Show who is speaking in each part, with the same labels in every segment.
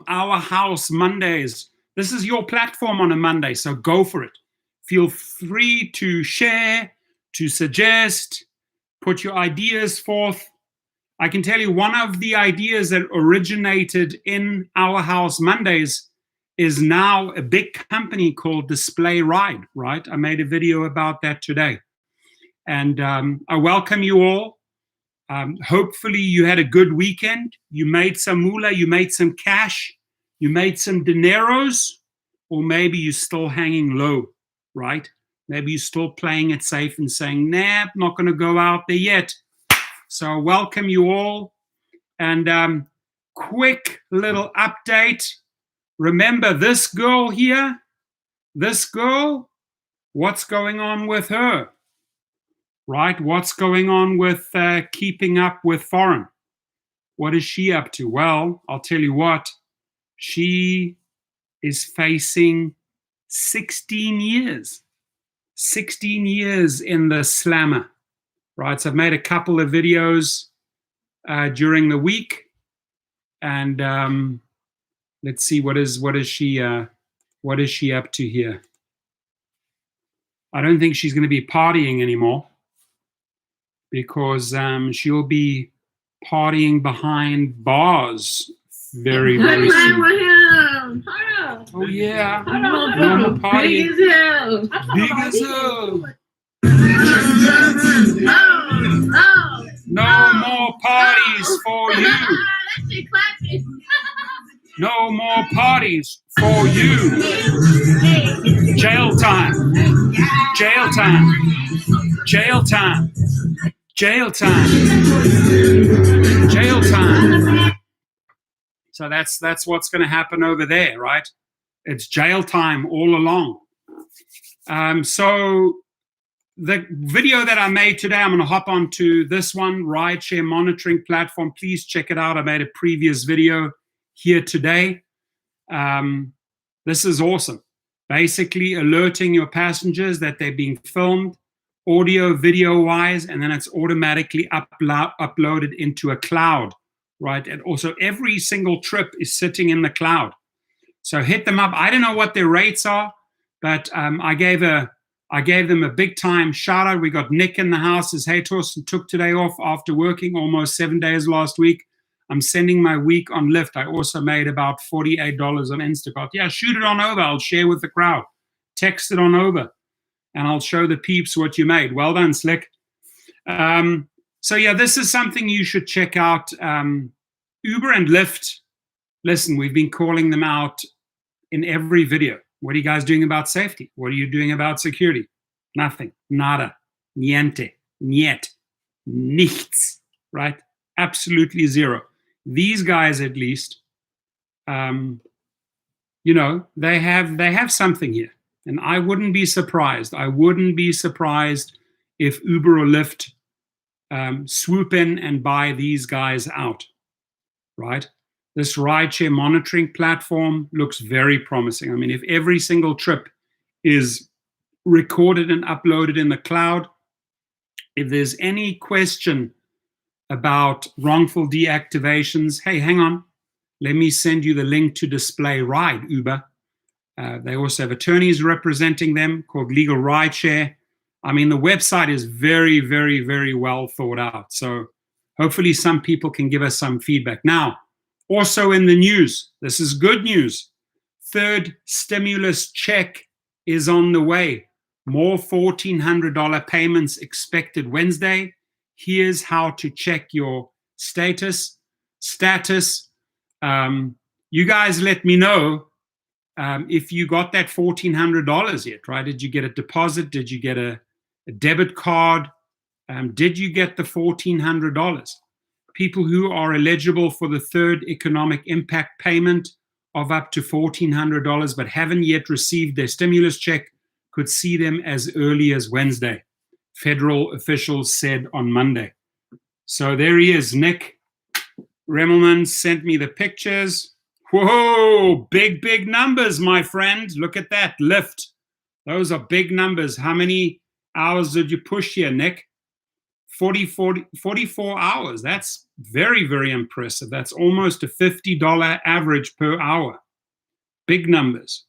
Speaker 1: Our House Mondays. This is your platform on a Monday, so go for it. Feel free to share, to suggest, put your ideas forth. I can tell you one of the ideas that originated in Our House Mondays is now a big company called Display Ride, right? I made a video about that today. And I welcome you all. Hopefully you had a good weekend. You made some moolah, you made some cash, you made some dineros, or maybe you're still hanging low, right? Maybe you're still playing it safe and saying, nah, I'm not going to go out there yet. So I welcome you all. And quick little update. Remember this girl here? This girl? What's going on with her? Right? What's going on with keeping up with foreign? What is she up to? Well, I'll tell you what. She is facing 16 years. 16 years in the slammer. Right? So I've made a couple of videos during the week. And let's see, what is she up to here? I don't think she's going to be partying anymore, because she'll be partying behind bars very, very soon. Oh yeah, no more partying. Big as hell. No more parties for you. No more parties for you. Jail time. Jail time. Jail time. Jail time. Jail time. So that's what's going to happen over there, right? It's jail time all along. So the video that I made today, I'm going to hop onto this one, Rideshare monitoring platform. Please check it out. I made a previous video here today. This is awesome. Basically alerting your passengers that they're being filmed, audio, video wise, and then it's automatically uploaded into a cloud, right? And also every single trip is sitting in the cloud. So hit them up. I don't know what their rates are, but I gave them a big time shout out. We got Nick in the house. His Hatos took today off after working almost 7 days last week. I'm sending my week on Lyft. I also made about $48 on Instacart. Yeah, shoot it on over. I'll share with the crowd. Text it on over. And I'll show the peeps what you made. Well done, Slick. So yeah, this is something you should check out. Uber and Lyft. Listen, we've been calling them out in every video. What are you guys doing about safety? What are you doing about security? Nothing. Nada. Niente. Niet. Nichts. Right? Absolutely zero. These guys, at least, you know, they have something here. And I wouldn't be surprised. I wouldn't be surprised if Uber or Lyft swoop in and buy these guys out. Right? This rideshare monitoring platform looks very promising. I mean, if every single trip is recorded and uploaded in the cloud, if there's any question about wrongful deactivations, hey, hang on. Let me send you the link to Display Ride, Uber. They also have attorneys representing them called Legal Rideshare. I mean, the website is very, very, very well thought out. So hopefully some people can give us some feedback. Now, also in the news, this is good news. Third stimulus check is on the way. More $1,400 payments expected Wednesday. Here's how to check your status. You guys let me know if you got that $1,400 yet, right? Did you get a deposit? Did you get a debit card? Did you get the $1,400? People who are eligible for the third economic impact payment of up to $1,400 but haven't yet received their stimulus check could see them as early as Wednesday, federal officials said on Monday. So there he is, Nick Remmelman sent me the pictures. Whoa, big, big numbers, my friend. Look at that, Lyft. Those are big numbers. How many hours did you push here, Nick? 44 hours. That's Very, very impressive. That's almost a $50 average per hour. Big numbers.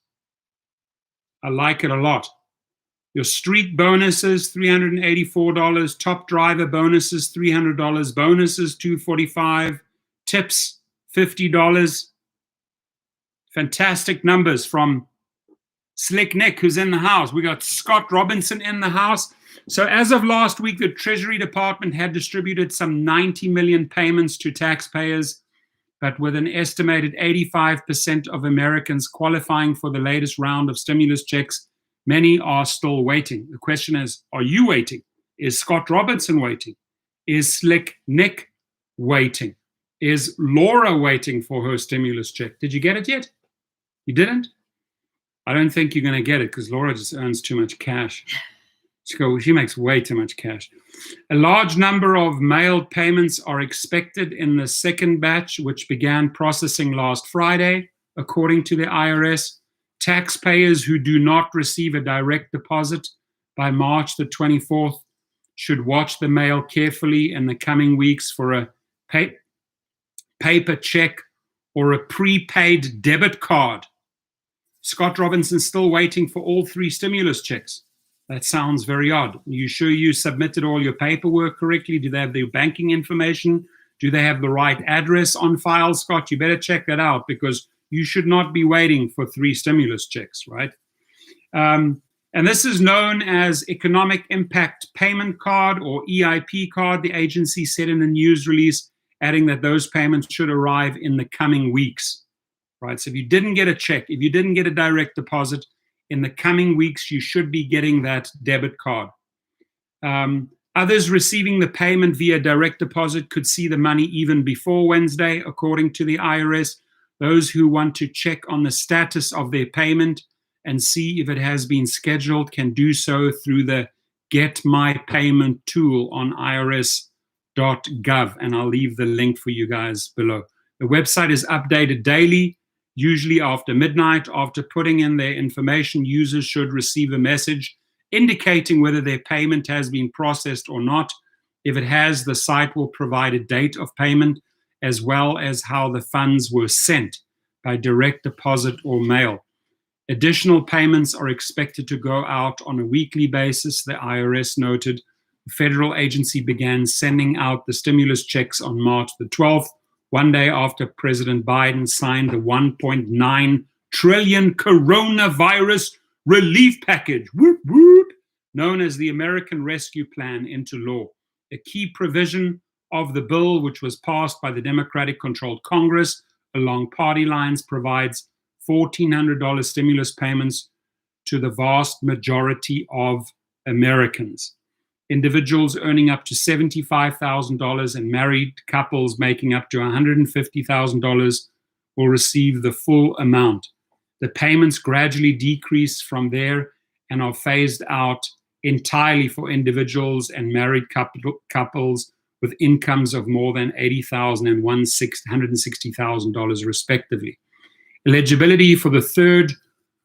Speaker 1: I like it a lot. Your street bonuses, $384. Top driver bonuses, $300. Bonuses, $245. Tips, $50. Fantastic numbers from Slick Nick, who's in the house. We got Scott Robinson in the house. So as of last week, the Treasury Department had distributed some 90 million payments to taxpayers, but with an estimated 85% of Americans qualifying for the latest round of stimulus checks, many are still waiting. The question is, are you waiting? Is Scott Robinson waiting? Is Slick Nick waiting? Is Laura waiting for her stimulus check? Did you get it yet? You didn't? I don't think you're going to get it because Laura just earns too much cash. She makes way too much cash. A large number of mailed payments are expected in the second batch, which began processing last Friday, according to the IRS. Taxpayers who do not receive a direct deposit by March the 24th should watch the mail carefully in the coming weeks for a paper check or a prepaid debit card. Scott Robinson's still waiting for all 3 stimulus checks. That sounds very odd. Are you sure you submitted all your paperwork correctly? Do they have their banking information? Do they have the right address on file, Scott? You better check that out because you should not be waiting for 3 stimulus checks, right? And this is known as Economic Impact Payment Card or EIP card, the agency said in a news release, adding that those payments should arrive in the coming weeks, right? So if you didn't get a check, if you didn't get a direct deposit, in the coming weeks, you should be getting that debit card. Others receiving the payment via direct deposit could see the money even before Wednesday, according to the IRS. Those who want to check on the status of their payment and see if it has been scheduled can do so through the Get My Payment tool on irs.gov, and I'll leave the link for you guys below. The website is updated daily. Usually after midnight. After putting in their information, users should receive a message indicating whether their payment has been processed or not. If it has, the site will provide a date of payment as well as how the funds were sent by direct deposit or mail. Additional payments are expected to go out on a weekly basis, the IRS noted. The federal agency began sending out the stimulus checks on March the 12th. One day after President Biden signed the $1.9 trillion coronavirus relief package, whoop, whoop, known as the American Rescue Plan, into law. A key provision of the bill, which was passed by the Democratic-controlled Congress along party lines, provides $1,400 stimulus payments to the vast majority of Americans. Individuals earning up to $75,000 and married couples making up to $150,000 will receive the full amount. The payments gradually decrease from there and are phased out entirely for individuals and married couples with incomes of more than $80,000 and $160,000 respectively. Eligibility for the third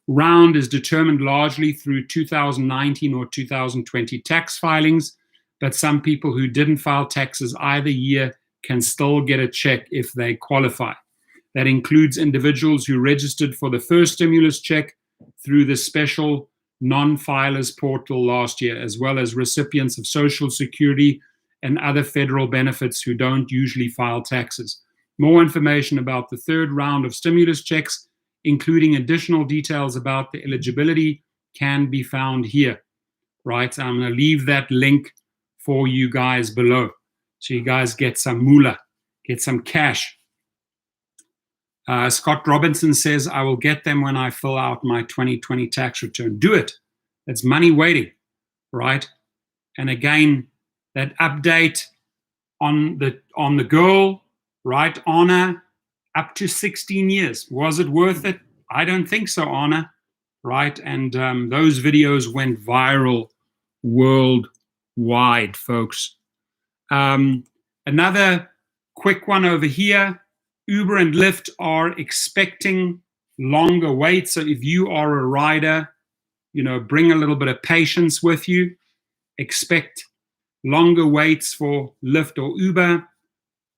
Speaker 1: round is determined largely through 2019 or 2020 tax filings, but some people who didn't file taxes either year can still get a check if they qualify. That includes individuals who registered for the first stimulus check through the special non-filers portal last year, as well as recipients of Social Security and other federal benefits who don't usually file taxes. More information about the third round of stimulus checks, including additional details about the eligibility, can be found here, right? I'm going to leave that link for you guys below so you guys get some moolah, get some cash. Scott Robinson says, I will get them when I fill out my 2020 tax return. Do it. It's money waiting, right? And again, that update on the girl, right, Anna, up to 16 years. Was it worth it? I don't think so, Anna, right? And those videos went viral worldwide, folks. Another quick one over here. Uber and Lyft are expecting longer waits. So if you are a rider, bring a little bit of patience with you. Expect longer waits for Lyft or Uber.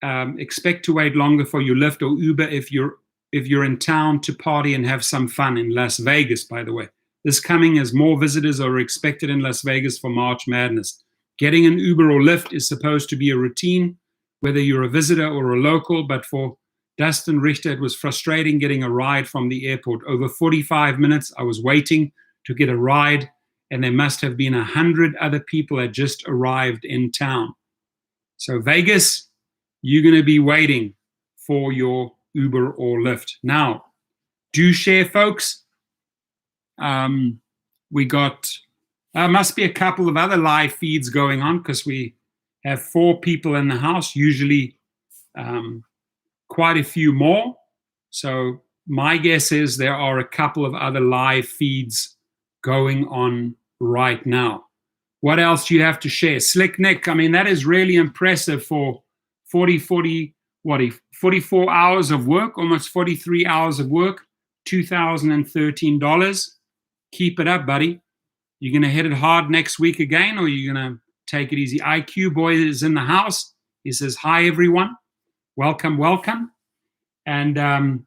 Speaker 1: expect to wait longer for your Lyft or Uber if you're in town to party and have some fun in Las Vegas, by the way. This coming as more visitors are expected in Las Vegas for March Madness. Getting an Uber or Lyft is supposed to be a routine, whether you're a visitor or a local, but for Dustin Richter, it was frustrating getting a ride from the airport. Over 45 minutes, I was waiting to get a ride, and there must have been 100 other people that just arrived in town. So Vegas, you're going to be waiting for your Uber or Lyft. Now, do share, folks. We got, must be a couple of other live feeds going on because we have 4 people in the house, usually quite a few more. So my guess is there are a couple of other live feeds going on right now. What else do you have to share? Slick Nick, I mean, that is really impressive for 44 hours of work, almost 43 hours of work, $2,013. Keep it up, buddy. You're going to hit it hard next week again, or you're going to take it easy? IQ Boy is in the house. He says, hi, everyone. Welcome, welcome. And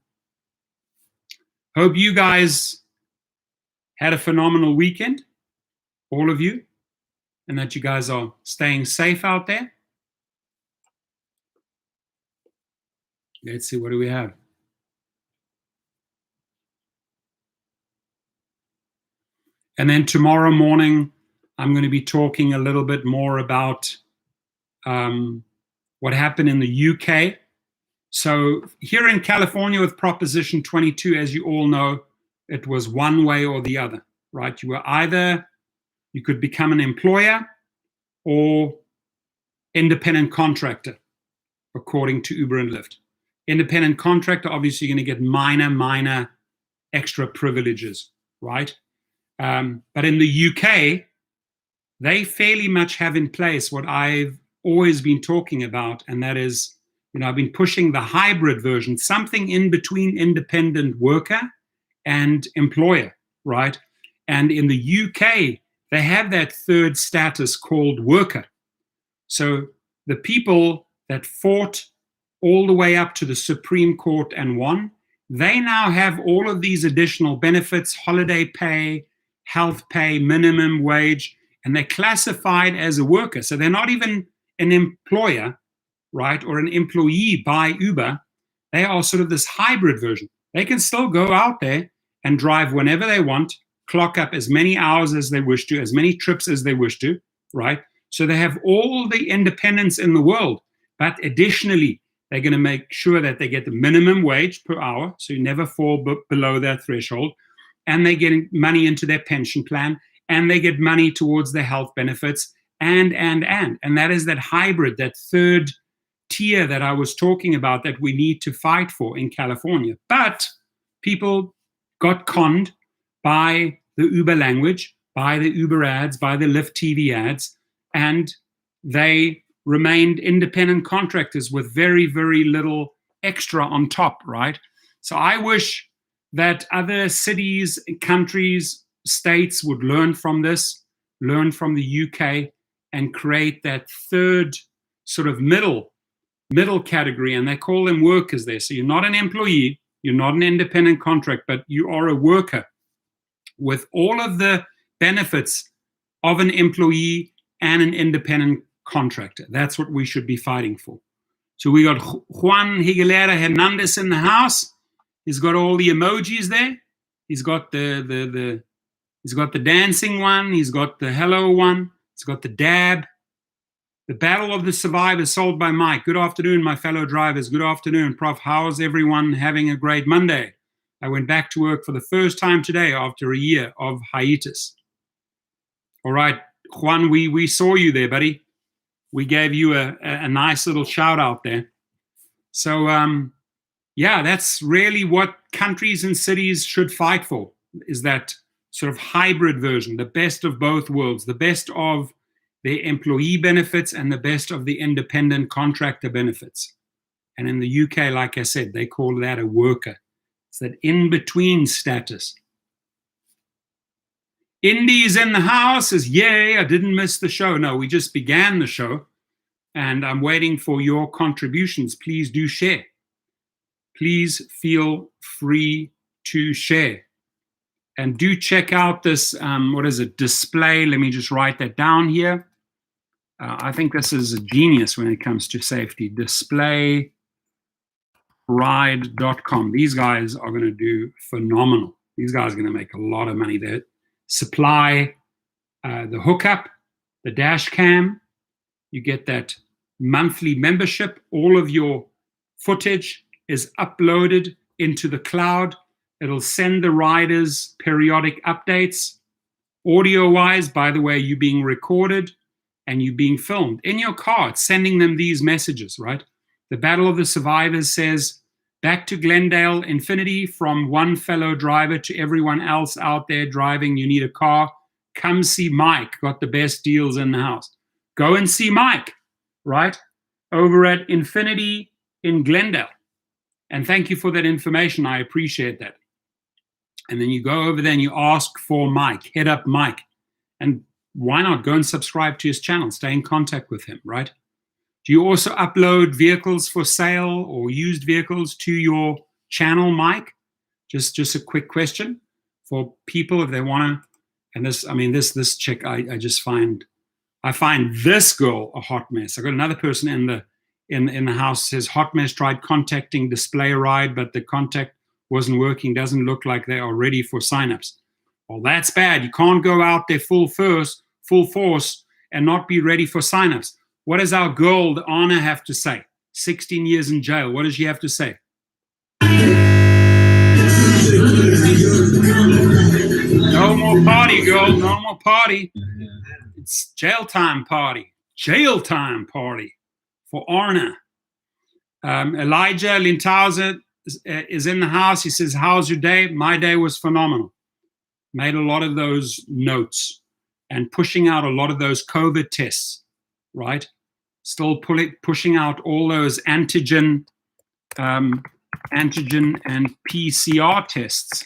Speaker 1: hope you guys had a phenomenal weekend, all of you, and that you guys are staying safe out there. Let's see, what do we have? And then tomorrow morning, I'm going to be talking a little bit more about what happened in the UK. So here in California with Proposition 22, as you all know, it was one way or the other, right? You could become an employer or independent contractor, according to Uber and Lyft. Independent contractor, obviously you're going to get minor extra privileges, right? But in the UK, they fairly much have in place what I've always been talking about, and that is, I've been pushing the hybrid version, something in between independent worker and employer, right? And in the UK, they have that third status called worker. So the people that fought all the way up to the Supreme Court and won, they now have all of these additional benefits, holiday pay, health pay, minimum wage, and they're classified as a worker. So they're not even an employer, right, or an employee by Uber. They are sort of this hybrid version. They can still go out there and drive whenever they want, clock up as many hours as they wish to, as many trips as they wish to, right? So they have all the independence in the world, but additionally, they're going to make sure that they get the minimum wage per hour, so you never fall below that threshold, and they get money into their pension plan, and they get money towards their health benefits, and that is that hybrid, that third tier that I was talking about that we need to fight for in California. But people got conned by the Uber language, by the Uber ads, by the Lyft TV ads, and they remained independent contractors with very, very little extra on top, right? So I wish that other cities, countries, states would learn from this, learn from the UK, and create that third sort of middle category, and they call them workers there. So you're not an employee, you're not an independent contract, but you are a worker with all of the benefits of an employee and an independent contractor. That's what we should be fighting for. So we got Juan Higuelera Hernandez in the house. He's got all the emojis there. He's got the dancing one. He's got the hello one. He's got the dab. The Battle of the Survivors, sold by Mike. Good afternoon, my fellow drivers. Good afternoon, Prof. How's everyone having a great Monday? I went back to work for the first time today after a year of hiatus. All right, Juan, we saw you there, buddy. We gave you a nice little shout out there. So, yeah, that's really what countries and cities should fight for, is that sort of hybrid version, the best of both worlds, the best of the employee benefits and the best of the independent contractor benefits. And in the UK, like I said, they call that a worker. It's that in-between status. Indy's in the house, says, yay, I didn't miss the show. No, we just began the show. and I'm waiting for your contributions. Please do share. Please feel free to share. And do check out this, what is it, display. Let me just write that down here. I think this is a genius when it comes to safety. DisplayRide.com. These guys are going to do phenomenal. These guys are going to make a lot of money. They supply the hookup, the dash cam. You get that monthly membership. All of your footage is uploaded into the cloud. It'll send the riders periodic updates. Audio-wise, by the way, you being recorded and you being filmed in your car. It's sending them these messages, right? The Battle of the Survivors says, back to Glendale Infinity from one fellow driver to everyone else out there driving. You need a car. Come see Mike. Got the best deals in the house. Go and see Mike, right? Over at Infinity in Glendale. And thank you for that information. I appreciate that. And then you go over there and you ask for Mike. Hit up Mike. And why not go and subscribe to his channel? Stay in contact with him, right? Do you also upload vehicles for sale or used vehicles to your channel, Mike? Just a quick question for people if they want to. And this, I mean, this chick, I just find, I find this girl a hot mess. I got another person in the house says hot mess, tried contacting Display Ride, but the contact wasn't working. Doesn't look like they are ready for signups. Well, that's bad. You can't go out there full force and not be ready for signups. What does our girl, Anna, have to say? 16 years in jail. What does she have to say? No more party, girl. No more party. It's jail time party. Jail time party for Anna. Elijah Lintauser is in the house. He says, how's your day? My day was phenomenal. Made a lot of those notes and pushing out a lot of those COVID tests, right? Still pushing out all those antigen and PCR tests.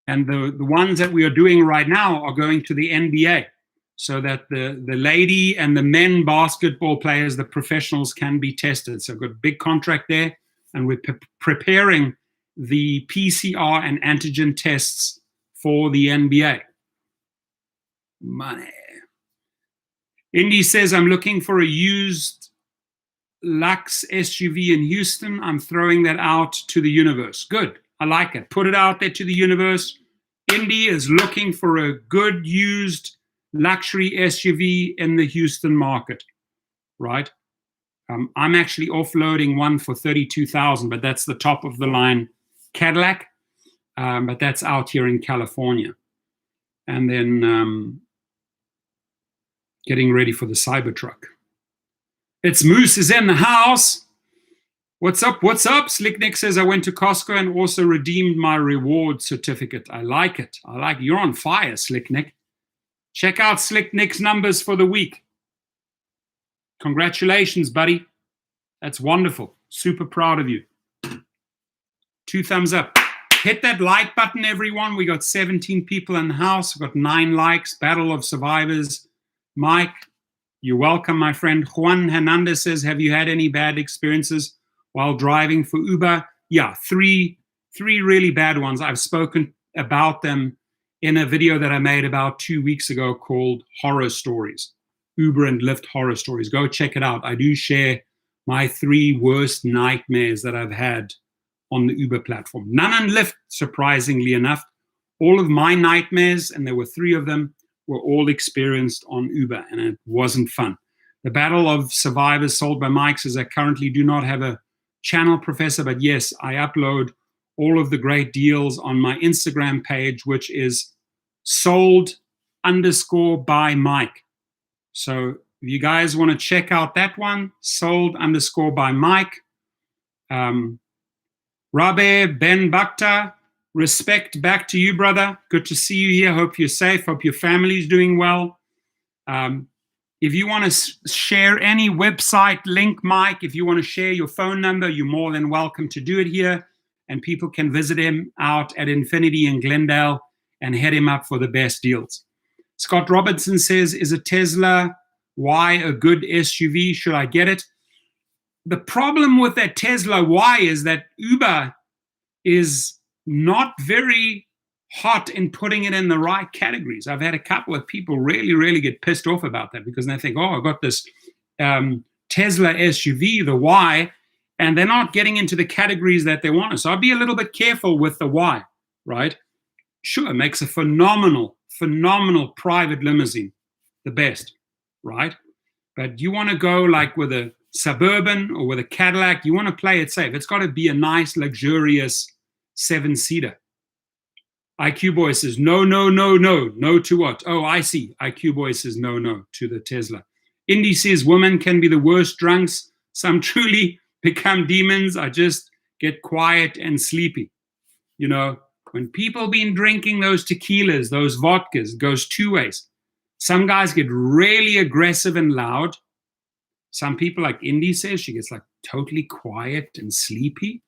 Speaker 1: And the ones that we are doing right now are going to the NBA so that the lady and the men basketball players, the professionals, can be tested. So I've got a big contract there, and we're preparing the PCR and antigen tests for the NBA. Money. Indy says, I'm looking for a used Lux SUV in Houston. I'm throwing that out to the universe. Good. I like it. Put it out there to the universe. Indy is looking for a good used luxury SUV in the Houston market, right? I'm actually offloading one for $32,000, but that's the top of the line Cadillac, but that's out here in California. And then getting ready for the Cybertruck. It's Moose is in the house. What's up? What's up? Slick Nick says, I went to Costco and also redeemed my reward certificate. I like it. I like it. You're on fire, Slick Nick. Check out Slick Nick's numbers for the week. Congratulations, buddy. That's wonderful. Super proud of you. 2 thumbs up. Hit that like button, everyone. We got 17 people in the house. We got 9 likes. Battle of Survivors. Mike, you're welcome, my friend. Juan Hernandez says, have you had any bad experiences while driving for Uber? Yeah, three really bad ones. I've spoken about them in a video that I made about 2 weeks ago called Horror Stories. Uber and Lyft horror stories. Go check it out. I do share my 3 worst nightmares that I've had on the Uber platform. None on Lyft, surprisingly enough. All of my nightmares, and there were 3 of them, were all experienced on Uber, and it wasn't fun. The Battle of Survivors sold by Mike says, I currently do not have a channel, Professor, but yes, I upload all of the great deals on my Instagram page, which is sold_by Mike. So if you guys want to check out that one, sold_by Mike. Rabe Ben Bakhtar, respect back to you, brother. Good to see you here. Hope you're safe. Hope your family's doing well. If you want to share any website link, Mike, if you want to share your phone number, you're more than welcome to do it here. And people can visit him out at Infinity in Glendale and head him up for the best deals. Scott Robertson says, is a Tesla why a good SUV? Should I get it? The problem with that Tesla Y is that Uber is not very hot in putting it in the right categories. I've had a couple of people really get pissed off about that because they think, oh, I got this Tesla SUV, the Y, and they're not getting into the categories that they want. So I'll be a little bit careful with the Y, right? Sure, it makes a phenomenal private limousine, the best, right? But you want to go like with a Suburban or with a Cadillac, you want to play it safe. It's got to be a nice, luxurious 7-seater. IQ Boy says, no. No to what? Oh, I see. IQ Boy says, no to the Tesla. Indy says, women can be the worst drunks. Some truly become demons. I just get quiet and sleepy. You know, when people been drinking those tequilas, those vodkas, it goes two ways. Some guys get really aggressive and loud. Some people, like Indy says, she gets like totally quiet and sleepy.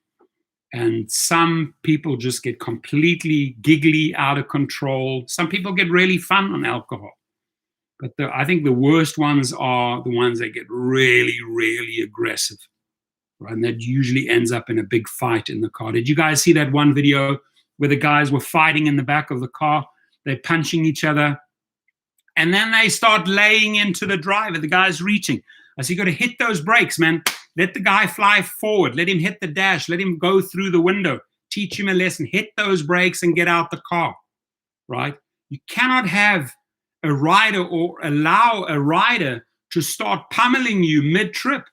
Speaker 1: And some people just get completely giggly, out of control. Some people get really fun on alcohol. But I think the worst ones are the ones that get really aggressive. Right? And that usually ends up in a big fight in the car. Did you guys see that one video where the guys were fighting in the back of the car? They're punching each other. And then they start laying into the driver. The guy's reaching. I said, you got to hit those brakes, man. Let the guy fly forward. Let him hit the dash. Let him go through the window. Teach him a lesson. Hit those brakes and get out the car, right? You cannot have a rider or allow a rider to start pummeling you mid-trip,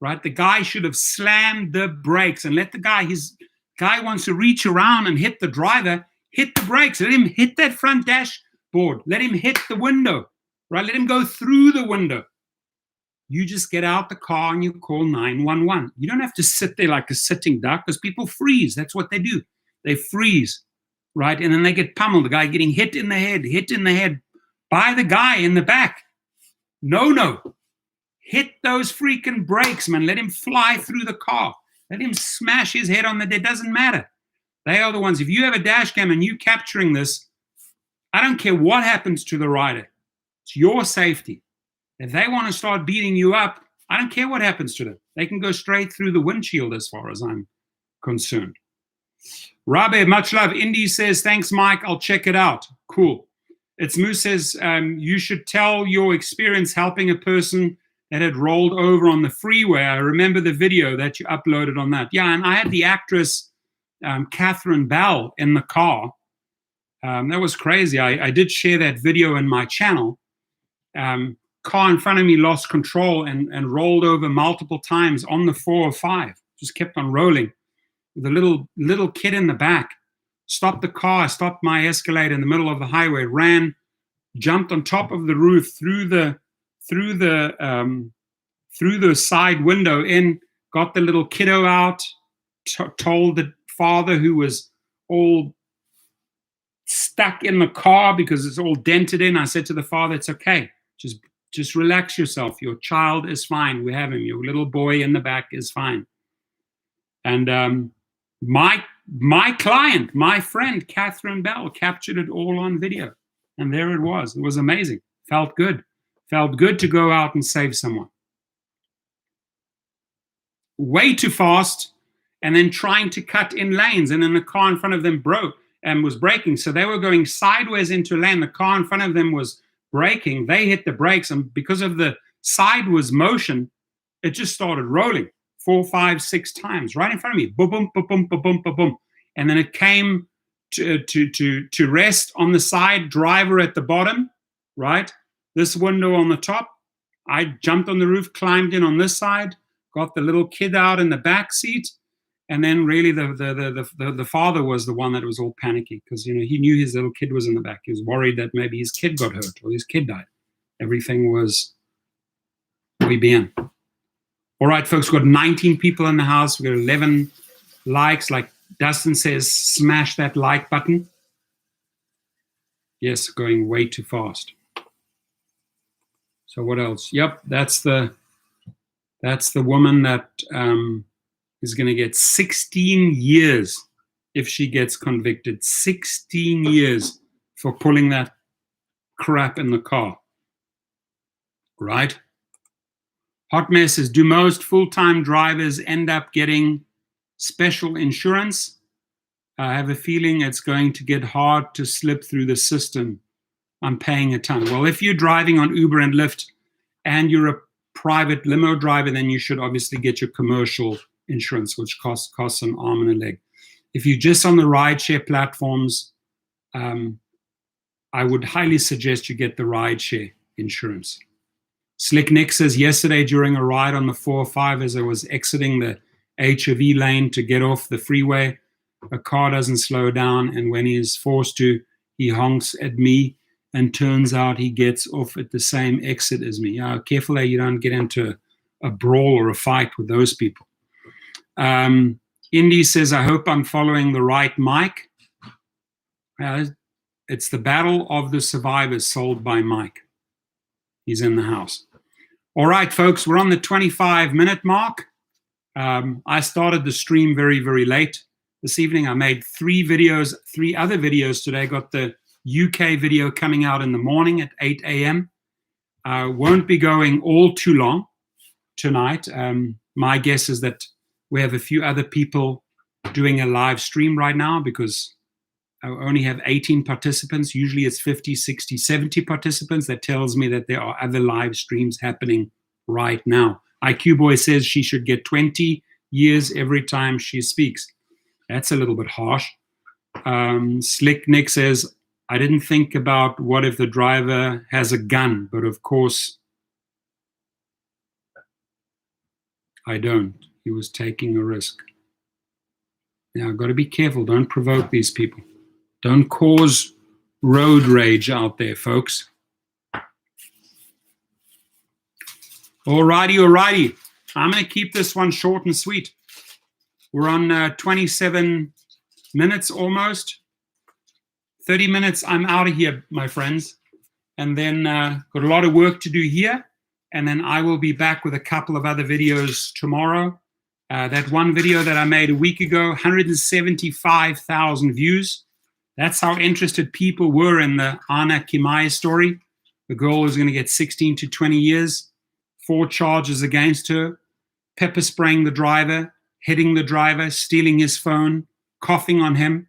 Speaker 1: right? The guy should have slammed the brakes and let the guy, his guy wants to reach around and hit the driver, hit the brakes. Let him hit that front dashboard. Let him hit the window, right? Let him go through the window. You just get out the car and you call 911. You don't have to sit there like a sitting duck because people freeze. That's what they do. They freeze, right? And then they get pummeled. The guy getting hit in the head by the guy in the back. No. Hit those freaking brakes, man. Let him fly through the car. Let him smash his head on the deck. Doesn't matter. They are the ones. If you have a dash cam and you capturing this, I don't care what happens to the rider. It's your safety. If they want to start beating you up, I don't care what happens to them. They can go straight through the windshield as far as I'm concerned. Rabe, much love. Indy says, thanks, Mike. I'll check it out. Cool. It's Moose says, you should tell your experience helping a person that had rolled over on the freeway. I remember the video that you uploaded on that. Yeah, and I had the actress Catherine Bell in the car. That was crazy. I did share that video in my channel. Car in front of me lost control and rolled over multiple times on the 405. Just kept on rolling. The little kid in the back stopped the car, stopped my Escalade in the middle of the highway, ran, jumped on top of the roof through the side window in, got the little kiddo out, told the father, who was all stuck in the car because it's all dented in. I said to the father, it's okay. Just relax yourself. Your child is fine. We have him. Your little boy in the back is fine. And my client, my friend, Catherine Bell, captured it all on video. And there it was. It was amazing. Felt good. Felt good to go out and save someone. Way too fast, and then trying to cut in lanes. And then the car in front of them broke and was braking. So they were going sideways into a lane. The car in front of them was braking. They hit the brakes, and because of the sideways motion, it just started rolling 4, 5, 6 times right in front of me. Boom, boom, boom, boom, boom, boom, boom, boom. And then it came to rest on the side, driver at the bottom, right? This window on the top. I jumped on the roof, climbed in on this side, got the little kid out in the back seat. And then really the father was the one that was all panicky because, you know, he knew his little kid was in the back. He was worried that maybe his kid got hurt or his kid died. Everything was muy bien. All right, folks, we've got 19 people in the house. We've got 11 likes. Like Dustin says, smash that like button. Yes, going way too fast. So what else? Yep, that's the woman that is going to get 16 years if she gets convicted. 16 years for pulling that crap in the car. right? Hot Mess says, do most full-time drivers end up getting special insurance? I have a feeling it's going to get hard to slip through the system. I'm paying a ton. Well, if you're driving on Uber and Lyft and you're a private limo driver, then you should obviously get your commercial insurance, which costs an arm and a leg. If you're just on the rideshare platforms, I would highly suggest you get the rideshare insurance. Slick Nick says, yesterday during a ride on the 405 as I was exiting the HOV lane to get off the freeway, a car doesn't slow down, and when he is forced to, he honks at me, and turns out he gets off at the same exit as me. Careful that you don't get into a brawl or a fight with those people. Indy says, I hope I'm following the right mic. It's the Battle of the Survivors sold by Mike. He's in the house. All right, folks, we're on the 25-minute mark. I started the stream very, very late this evening. I made three other videos today. Got the UK video coming out in the morning at 8 a.m. Won't be going all too long tonight. My guess is that we have a few other people doing a live stream right now because I only have 18 participants. Usually it's 50, 60, 70 participants. That tells me that there are other live streams happening right now. IQ Boy says she should get 20 years every time she speaks. That's a little bit harsh. Slick Nick says, I didn't think about what if the driver has a gun, but of course I don't. He was taking a risk. Now, I've got to be careful. Don't provoke these people. Don't cause road rage out there, folks. Alrighty. I'm going to keep this one short and sweet. We're on 27 minutes almost. 30 minutes, I'm out of here, my friends. And then got a lot of work to do here. And then I will be back with a couple of other videos tomorrow. That one video that I made a week ago, 175,000 views. That's how interested people were in the Anna Kimai story. The girl was going to get 16 to 20 years, 4 charges against her, pepper spraying the driver, hitting the driver, stealing his phone, coughing on him.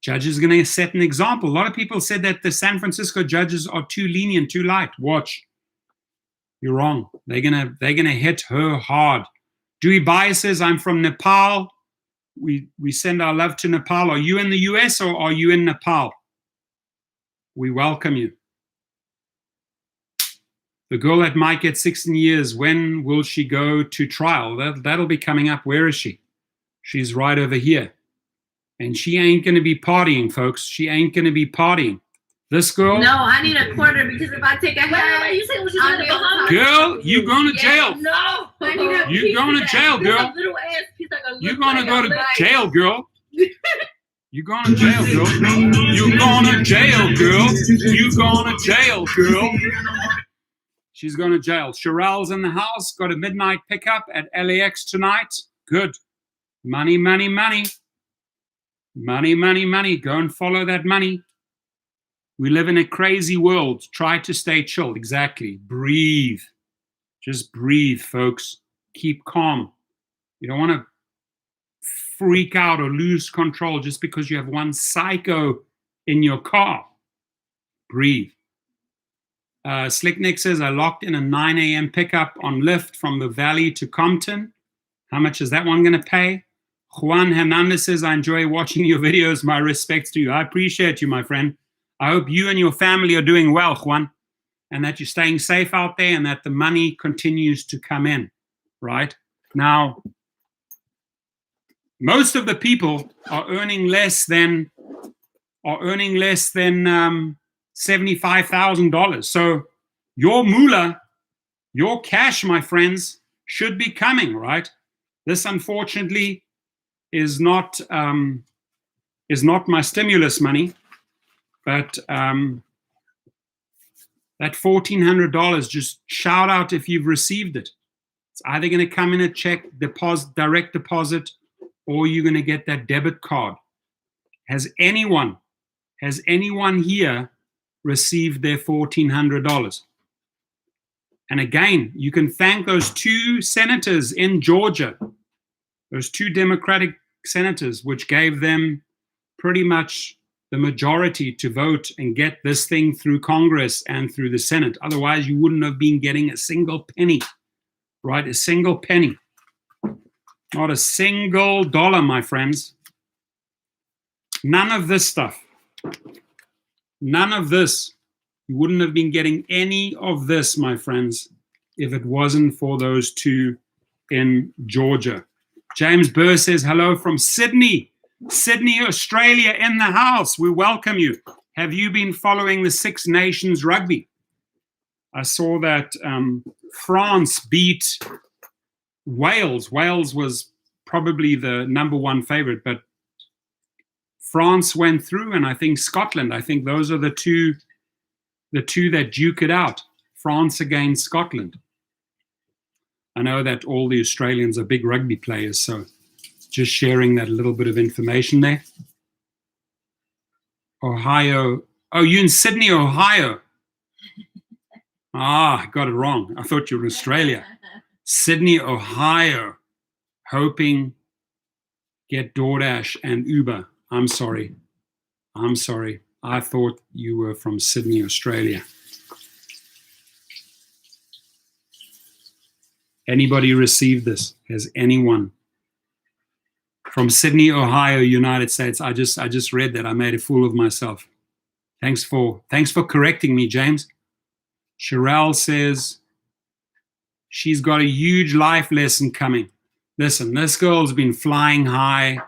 Speaker 1: Judge is going to set an example. A lot of people said that the San Francisco judges are too lenient, too light. Watch. You're wrong. They're gonna hit her hard. Dewey Bai says, I'm from Nepal. We send our love to Nepal. Are you in the US or are you in Nepal? We welcome you. The girl that might get 16 years, when will she go to trial? That'll be coming up. Where is she? She's right over here. And she ain't going to be partying, folks. She ain't going to be partying. This girl?
Speaker 2: No, I need a quarter because if I take a half,
Speaker 3: you say what you're doing?
Speaker 1: Girl, you going to jail.
Speaker 2: No,
Speaker 1: You going to jail, girl. You going to go to jail, girl. You going to jail, girl. You going to jail, girl. You going to jail, girl. She's going to jail. Sherelle's in the house. Got a midnight pickup at LAX tonight. Good. Money, money, money. Money, money, money. Go and follow that money. We live in a crazy world. Try to stay chilled. Exactly. Breathe. Just breathe, folks. Keep calm. You don't want to freak out or lose control just because you have one psycho in your car. Breathe. Slick Nick says, I locked in a 9 a.m. pickup on Lyft from the Valley to Compton. How much is that one going to pay? Juan Hernandez says, I enjoy watching your videos. My respects to you. I appreciate you, my friend. I hope you and your family are doing well, Juan, and that you're staying safe out there and that the money continues to come in, right? Now, most of the people are earning less than $75,000. So your moolah, your cash, my friends, should be coming, right? This, unfortunately, is not my stimulus money. But that $1,400, just shout out if you've received it. It's either going to come in a check, deposit, direct deposit, or you're going to get that debit card. Has anyone here received their $1,400? And again, you can thank those 2 senators in Georgia, those 2 Democratic senators, which gave them pretty much the majority to vote and get this thing through Congress and through the Senate. Otherwise, you wouldn't have been getting a single penny, right? A single penny. Not a single dollar, my friends. None of this stuff. None of this. You wouldn't have been getting any of this, my friends, if it wasn't for those 2 in Georgia. James Burr says, hello from Sydney. Sydney, Australia in the house. We welcome you. Have you been following the Six Nations rugby? I saw that France beat Wales. Wales was probably the #1 favorite, but France went through, and I think Scotland. I think those are the two that duke it out. France against Scotland. I know that all the Australians are big rugby players, so just sharing that little bit of information there. Ohio. Oh, you're in Sydney, Ohio. I got it wrong. I thought you were in Australia. Sydney, Ohio. Hoping get Doordash and Uber. I'm sorry. I thought you were from Sydney, Australia. Anybody received this? Has anyone? From Sydney, Ohio, United States. I just read that. I made a fool of myself. Thanks for correcting me, James. Sherelle says she's got a huge life lesson coming. Listen, this girl's been flying high,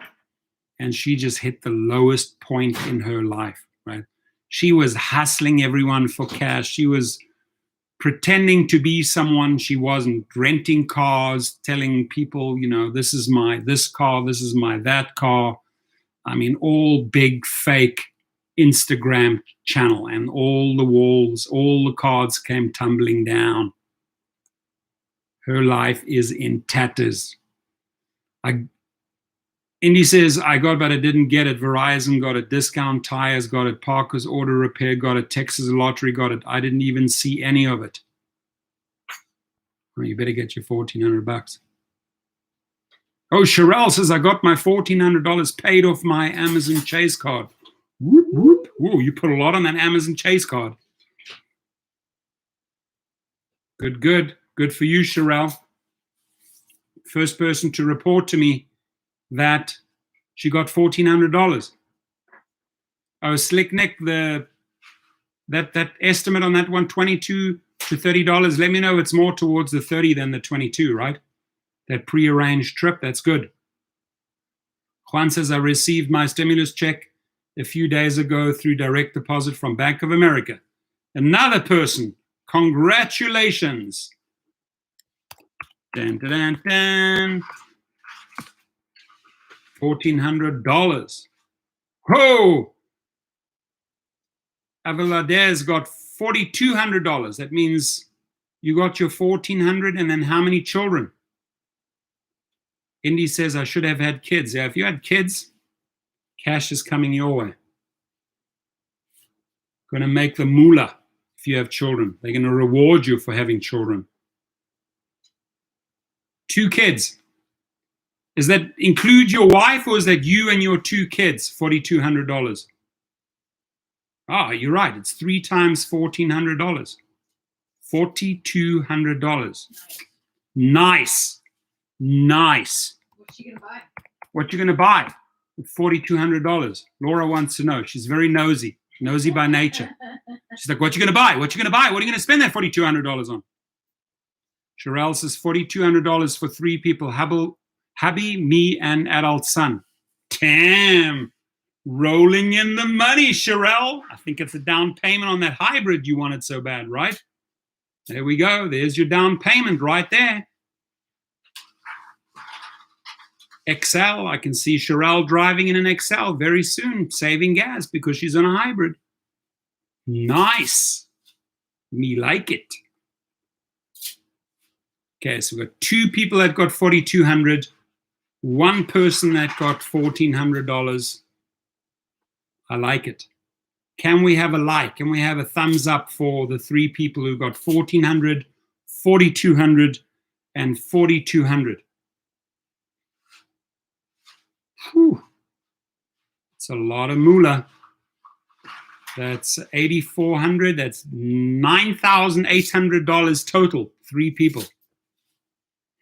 Speaker 1: and she just hit the lowest point in her life, right? She was hustling everyone for cash. She was pretending to be someone she wasn't, renting cars, telling people, this is my this car, this is my that car. I mean, all big fake Instagram channel, and all the walls, all the cards came tumbling down. Her life is in tatters. Indy says, I got, but I didn't get it. Verizon got it. Discount Tires got it. Parker's Auto Repair got it. Texas Lottery got it. I didn't even see any of it. Well, you better get your $1,400. Oh, Sherelle says, I got my $1,400 paid off my Amazon Chase card. Whoop, whoop. Whoa, you put a lot on that Amazon Chase card. Good, good. Good for you, Sherelle. First person to report to me that she got $1,400. Oh, Slick Nick, that estimate on that one, $22 to $30. Let me know it's more towards the 30 than the 22, right? That prearranged trip, that's good. Juan says, I received my stimulus check a few days ago through direct deposit from Bank of America. Another person, congratulations. Dun, dun, dun, dun. $1,400. Whoa! Avaladez got $4,200. That means you got your $1,400, and then how many children? Indy says, I should have had kids. Yeah, if you had kids, cash is coming your way. Going to make the moolah if you have children. They're going to reward you for having children. 2 kids. Does that include your wife, or is that you and your 2 kids, $4,200? You're right. It's 3 times $1,400. $4,200. Nice. Nice.
Speaker 2: What's she gonna buy?
Speaker 1: What you gonna buy with $4,200? Laura wants to know. She's very nosy by nature. She's like, what you gonna buy? What you gonna buy? What are you gonna spend that $4,200 on? Sherelle says $4,200 for 3 people. Hubby, me, and adult son. Damn. Rolling in the money, Sherelle. I think it's a down payment on that hybrid you wanted so bad, right? There we go. There's your down payment right there. XL. I can see Sherelle driving in an XL very soon, saving gas because she's on a hybrid. Nice. Me like it. Okay, so we've got 2 people that got $4,200, 1 person that got $1,400. I like it. Can we have a like? Can we have a thumbs up for the 3 people who got $1,400, 4,200, and 4,200. Whew. It's a lot of moolah. That's 8,400. That's $9,800 total. 3 people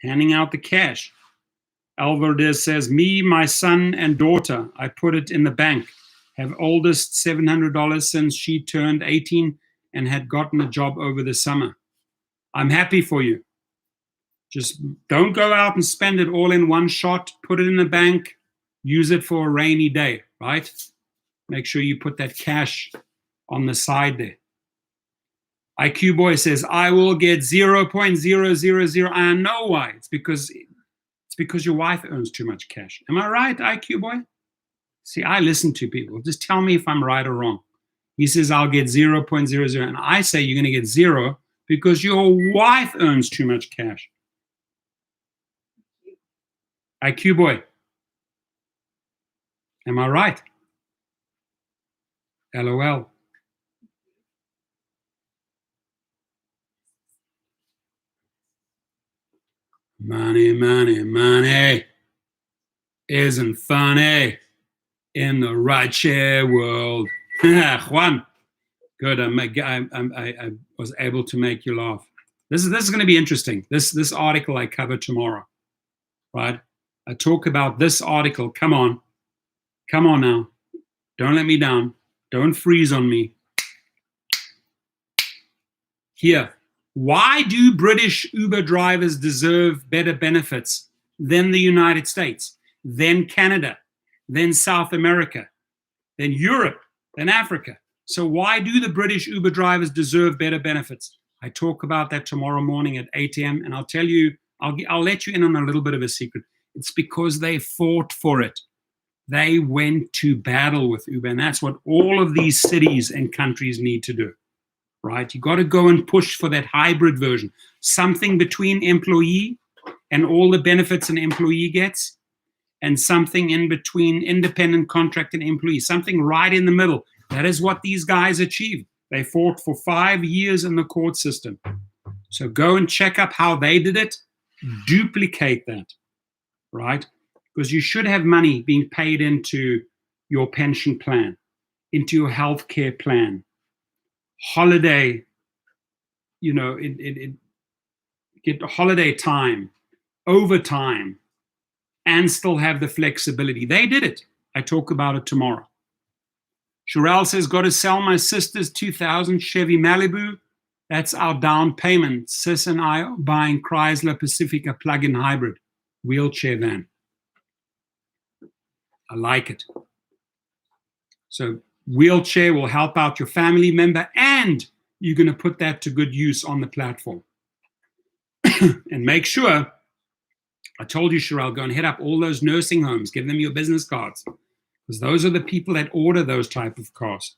Speaker 1: handing out the cash. Alvarez says, me, my son, and daughter, I put it in the bank. Have oldest $700 since she turned 18 and had gotten a job over the summer. I'm happy for you. Just don't go out and spend it all in one shot. Put it in the bank. Use it for a rainy day, right? Make sure you put that cash on the side there. IQ Boy says, I will get 0.000. I know why. It's because your wife earns too much cash. Am I right, IQ Boy? See, I listen to people. Just tell me if I'm right or wrong. He says, I'll get 0.00. And I say you're going to get 0 because your wife earns too much cash. IQ Boy. Am I right? LOL. Money, money, money isn't funny in the rideshare world. Juan, good. I was able to make you laugh. This is going to be interesting. This article I cover tomorrow, right? I talk about this article. Come on now. Don't let me down. Don't freeze on me. Here. Why do British Uber drivers deserve better benefits than the United States, than Canada, than South America, than Europe, than Africa? So why do the British Uber drivers deserve better benefits? I talk about that tomorrow morning at 8 a.m. and I'll tell you, I'll let you in on a little bit of a secret. It's because they fought for it. They went to battle with Uber, and that's what all of these cities and countries need to do. Right? You got to go and push for that hybrid version, something between employee and all the benefits an employee gets, and something in between independent contract and employee, something right in the middle. That is what these guys achieved. They fought for 5 years in the court system. So go and check up how they did it, duplicate that, right? Because you should have money being paid into your pension plan, into your health care plan, holiday, get holiday time, overtime, and still have the flexibility. They did it. I talk about it tomorrow. Sherelle says, got to sell my sister's 2000 Chevy Malibu. That's our down payment. Sis and I are buying Chrysler Pacifica plug-in hybrid wheelchair van. I like it. So wheelchair will help out your family member, and you're going to put that to good use on the platform. And make sure, I told you, Sherelle, go and hit up all those nursing homes, give them your business cards, because those are the people that order those type of cars,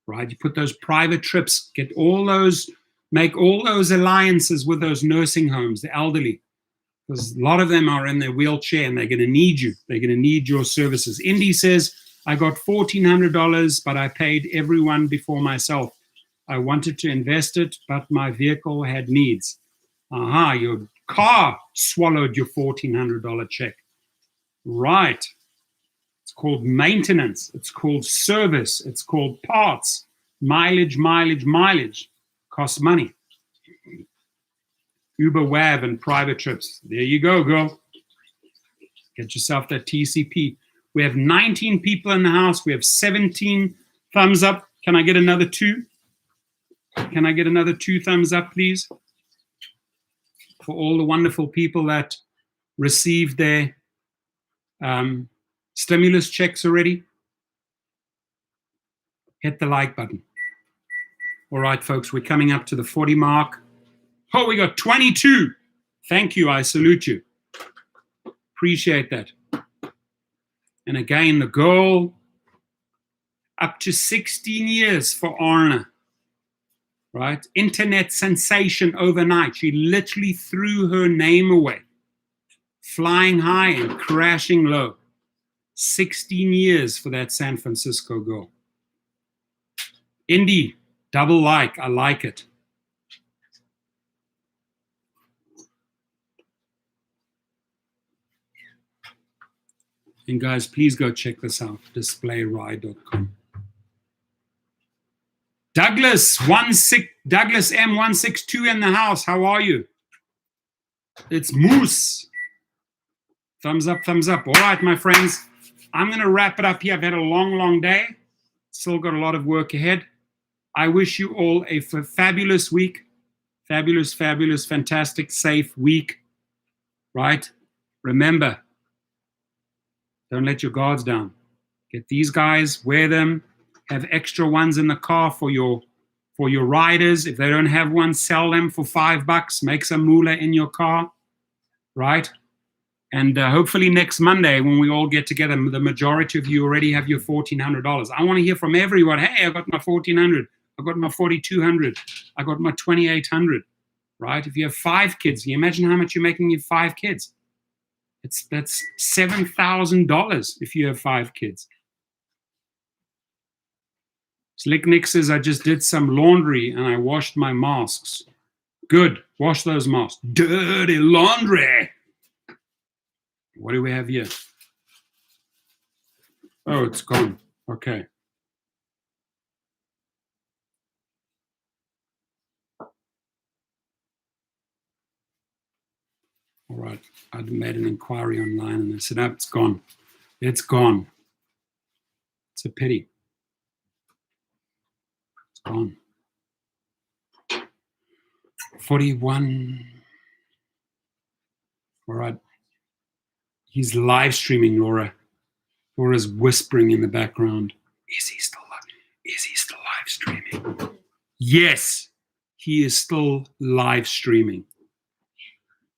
Speaker 1: right? You put those private trips, get all those, make all those alliances with those nursing homes, the elderly, because a lot of them are in their wheelchair and they're going to need you. They're going to need your services. Indy says, I got $1,400, but I paid everyone before myself. I wanted to invest it, but my vehicle had needs. Aha, your car swallowed your $1,400 check. Right. It's called maintenance. It's called service. It's called parts. Mileage, mileage, mileage. Costs money. Uber, WAV, and private trips. There you go, girl. Get yourself that TCP. We have 19 people in the house. We have 17 thumbs up. Can I get another 2? Can I get another 2 thumbs up, please? For all the wonderful people that received their stimulus checks already. Hit the like button. All right, folks, we're coming up to the 40 mark. Oh, we got 22. Thank you. I salute you. Appreciate that. And again, the goal, up to 16 years for Arna, right? Internet sensation overnight. She literally threw her name away, flying high and crashing low. 16 years for that San Francisco girl. Indy, double like. I like it. And guys, please go check this out, displayride.com. Douglas M162 in the house. How are you? It's Moose. Thumbs up, thumbs up. All right, my friends. I'm going to wrap it up here. I've had a long, long day. Still got a lot of work ahead. I wish you all a fabulous week. Fabulous, fabulous, fantastic, safe week. Right? Remember, don't let your guards down. Get these guys, wear them. Have extra ones in the car for your riders. If they don't have one, sell them for $5. Make some moolah in your car. Right? And hopefully next Monday, when we all get together, the majority of you already have your $1,400. I want to hear from everyone. Hey, I got my $1,400. I got my $4,200. I got my $2,800. Right? If you have 5 kids, can you imagine how much you're making with 5 kids? That's $7,000 if you have 5 kids. Slick Nick says, I just did some laundry and I washed my masks. Good. Wash those masks. Dirty laundry. What do we have here? Oh, it's gone. Okay. All right. I made an inquiry online and I said, oh, it's gone. It's gone. It's a pity. It's gone. 41. All right. He's live streaming, Laura. Laura's whispering in the background. Is he still live streaming? Yes, he is still live streaming.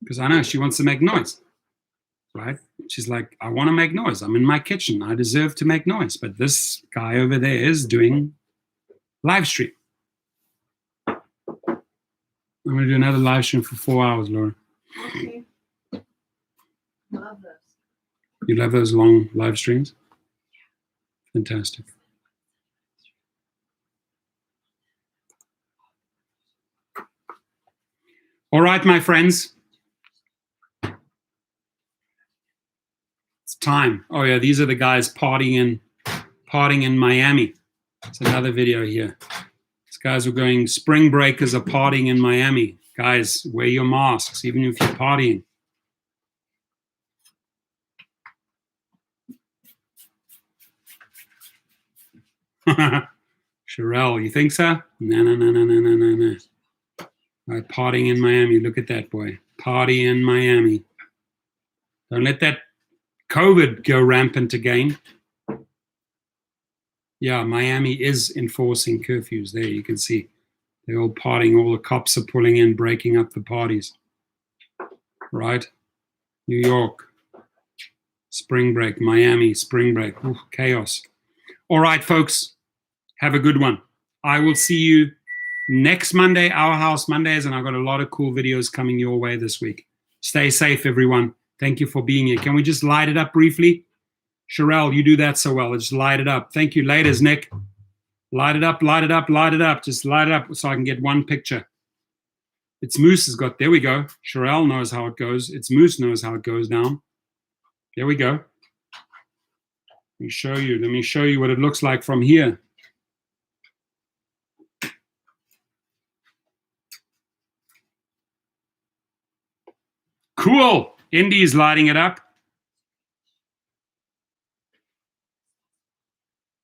Speaker 1: Because I know she wants to make noise, right? She's like, I want to make noise. I'm in my kitchen. I deserve to make noise. But this guy over there is doing live stream. I'm going to do another live stream for 4 hours, Laura.
Speaker 2: Okay. Love those.
Speaker 1: You love those long live streams? Fantastic. All right, my friends. It's time. Oh yeah, these are the guys partying in Miami. It's another video here. These guys are going, spring breakers are partying in Miami. Guys, wear your masks, even if you're partying. Sherelle, you think so? No. All right, partying in Miami. Look at that boy. Party in Miami. Don't let that COVID go rampant again. Yeah, Miami is enforcing curfews there. You can see they're all partying. All the cops are pulling in, breaking up the parties. Right? New York. Spring break. Miami, spring break. Ooh, chaos. All right, folks. Have a good one. I will see you next Monday, Our House Mondays, and I've got a lot of cool videos coming your way this week. Stay safe, everyone. Thank you for being here. Can we just light it up briefly? Sherelle, you do that so well. Just light it up. Thank you. Laters, Nick. Light it up, light it up, light it up. Just light it up so I can get one picture. It's Moose has got, there we go. Sherelle knows how it goes. It's Moose knows how it goes down. There we go. Let me show you what it looks like from here. Cool. Indy's lighting it up.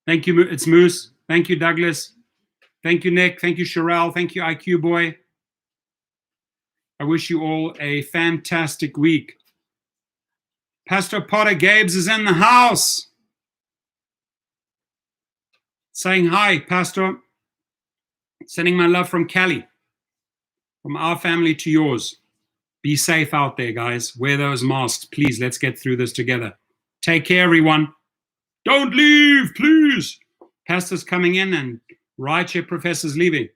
Speaker 1: Thank you. It's Moose. Thank you, Douglas. Thank you, Nick. Thank you, Sherelle. Thank you, IQ Boy. I wish you all a fantastic week. Pastor Potter Gabes is in the house. Saying hi, Pastor. Sending my love from Cali. From our family to yours. Be safe out there, guys. Wear those masks. Please, let's get through this together. Take care, everyone. Don't leave, please. Pastor's coming in and Rideshare professor's leaving.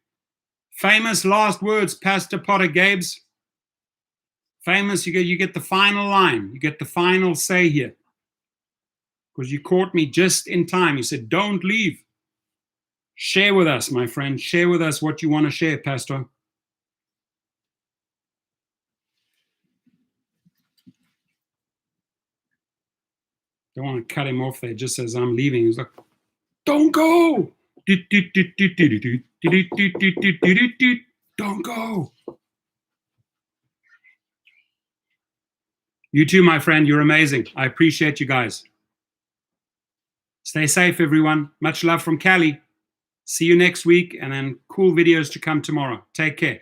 Speaker 1: Famous last words, Pastor Potter Gabes. Famous, you get the final line. You get the final say here. Because you caught me just in time. You said, don't leave. Share with us, my friend. Share with us what you want to share, Pastor. Don't want to cut him off there just as I'm leaving. He's like, don't go. Don't go. You too, my friend. You're amazing. I appreciate you guys. Stay safe, everyone. Much love from Cali. See you next week, and then cool videos to come tomorrow. Take care.